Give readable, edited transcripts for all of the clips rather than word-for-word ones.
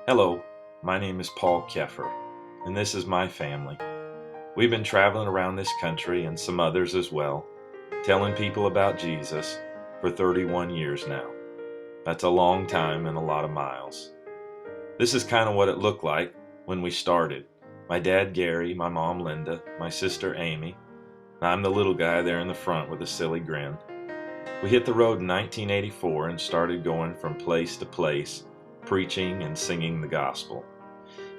Hello, my name is Paul Keffer, and this is my family. We've been traveling around this country and some others as well, telling people about Jesus for 31 years now. That's a long time and a lot of miles. This is kind of what it looked like when we started. My dad Gary, my mom Linda, my sister Amy, and I'm the little guy there in the front with a silly grin. We hit the road in 1984 and started going from place to place, preaching and singing the gospel.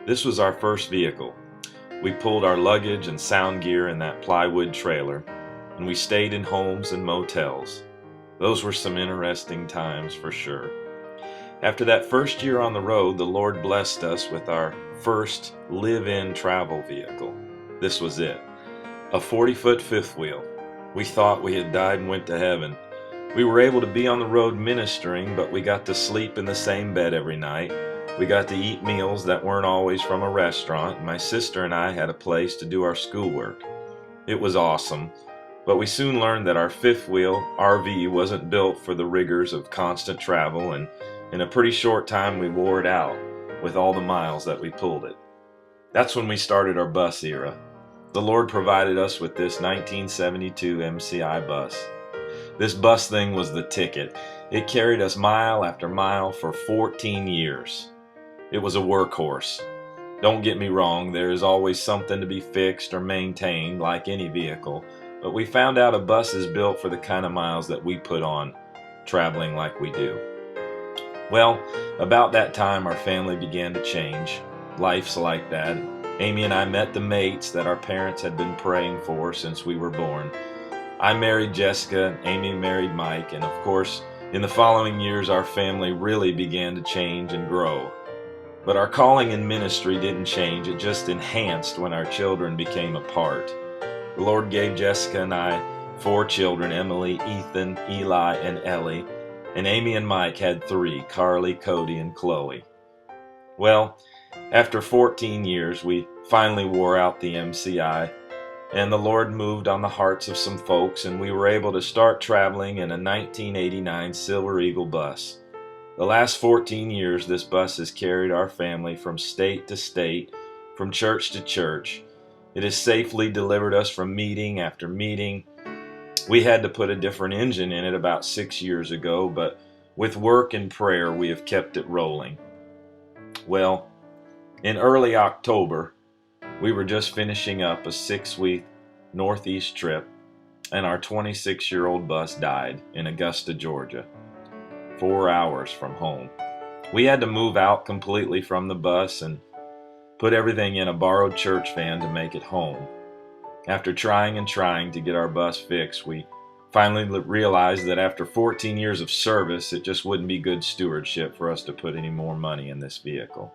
This was our first vehicle. We pulled our luggage and sound gear in that plywood trailer, and we stayed in homes and motels. Those were some interesting times for sure. After that first year on the road, the Lord blessed us with our first live-in travel vehicle. This was it, a 40-foot fifth wheel. We thought we had died and went to heaven. We were able to be on the road ministering, but we got to sleep in the same bed every night. We got to eat meals that weren't always from a restaurant. My sister and I had a place to do our schoolwork. It was awesome, but we soon learned that our fifth wheel RV wasn't built for the rigors of constant travel, and in a pretty short time we wore it out with all the miles that we pulled it. That's when we started our bus era. The Lord provided us with this 1972 MCI bus. This bus thing was the ticket. It carried us mile after mile for 14 years. It was a workhorse. Don't get me wrong, there is always something to be fixed or maintained like any vehicle, but we found out a bus is built for the kind of miles that we put on, traveling like we do. Well, about that time our family began to change. Life's like that. Amy and I met the mates that our parents had been praying for since we were born. I married Jessica, Amy married Mike, and of course, in the following years our family really began to change and grow. But our calling in ministry didn't change, it just enhanced when our children became a part. The Lord gave Jessica and I 4 children, Emily, Ethan, Eli, and Ellie, and Amy and Mike had 3, Carly, Cody, and Chloe. Well, after 14 years, we finally wore out the MCI, and the Lord moved on the hearts of some folks, and we were able to start traveling in a 1989 Silver Eagle bus. The last 14 years, this bus has carried our family from state to state, from church to church. It has safely delivered us from meeting after meeting. We had to put a different engine in it about 6 years ago, but with work and prayer, we have kept it rolling. Well, in early October, we were just finishing up a 6-week Northeast trip, and our 26-year-old bus died in Augusta, Georgia, 4 hours from home. We had to move out completely from the bus and put everything in a borrowed church van to make it home. After trying and trying to get our bus fixed, we finally realized that after 14 years of service, it just wouldn't be good stewardship for us to put any more money in this vehicle.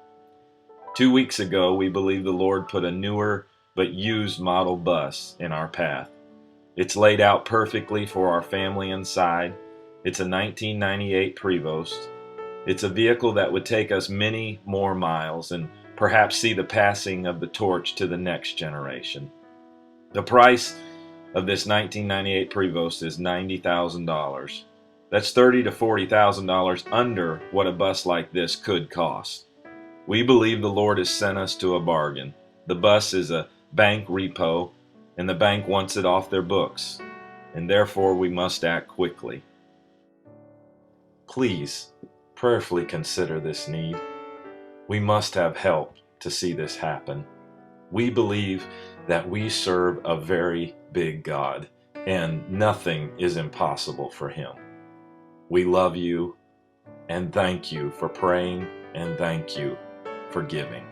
2 weeks ago, we believe the Lord put a newer but used model bus in our path. It's laid out perfectly for our family inside. It's a 1998 Prevost. It's a vehicle that would take us many more miles and perhaps see the passing of the torch to the next generation. The price of this 1998 Prevost is $90,000. That's $30,000 to $40,000 under what a bus like this could cost. We believe the Lord has sent us to a bargain. The bus is a bank repo, and the bank wants it off their books, and therefore we must act quickly. Please prayerfully consider this need. We must have help to see this happen. We believe that we serve a very big God, and nothing is impossible for Him. We love you, and thank you for praying, and thank you for giving.